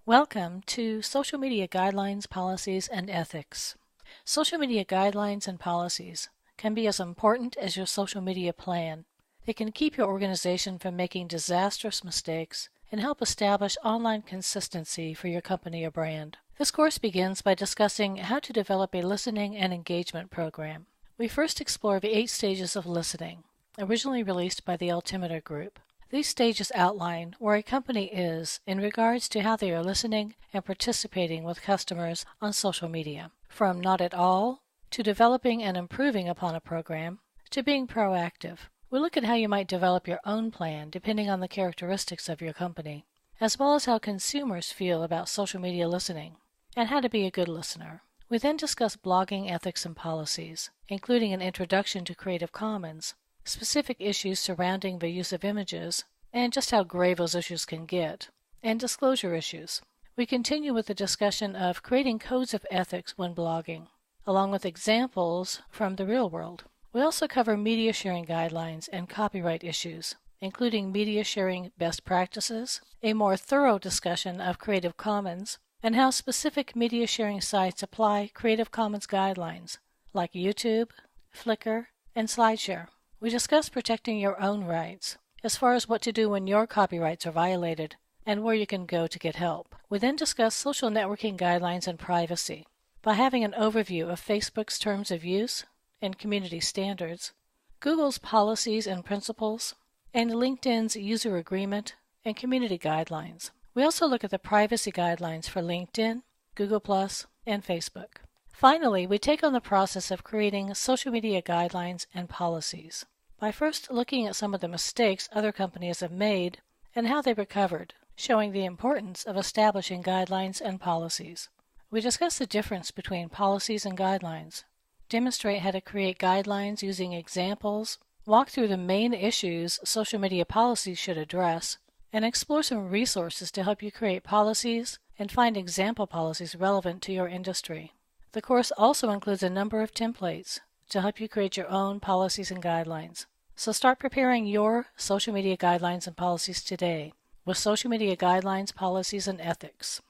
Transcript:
Welcome to Social Media Guidelines, Policies, and Ethics. Social media guidelines and policies can be as important as your social media plan. They can keep your organization from making disastrous mistakes and help establish online consistency for your company or brand. This course begins by discussing how to develop a listening and engagement program. We first explore the 8 stages of listening, originally released by the Altimeter Group. These stages outline where a company is in regards to how they are listening and participating with customers on social media, from not at all, to developing and improving upon a program, to being proactive. We'll look at how you might develop your own plan depending on the characteristics of your company, as well as how consumers feel about social media listening, and how to be a good listener. We then discuss blogging ethics and policies, including an introduction to Creative Commons, specific issues surrounding the use of images, and just how grave those issues can get, and disclosure issues. We continue with the discussion of creating codes of ethics when blogging, along with examples from the real world. We also cover media sharing guidelines and copyright issues, including media sharing best practices, a more thorough discussion of Creative Commons, and how specific media sharing sites apply Creative Commons guidelines, like YouTube, Flickr, and SlideShare. We discuss protecting your own rights, as far as what to do when your copyrights are violated, and where you can go to get help. We then discuss social networking guidelines and privacy, by having an overview of Facebook's terms of use and community standards, Google's policies and principles, and LinkedIn's user agreement and community guidelines. We also look at the privacy guidelines for LinkedIn, Google+, and Facebook. Finally, we take on the process of creating social media guidelines and policies by first looking at some of the mistakes other companies have made and how they recovered, showing the importance of establishing guidelines and policies. We discuss the difference between policies and guidelines, demonstrate how to create guidelines using examples, walk through the main issues social media policies should address, and explore some resources to help you create policies and find example policies relevant to your industry. The course also includes a number of templates to help you create your own policies and guidelines. So start preparing your social media guidelines and policies today with Social Media Guidelines, Policies, and Ethics.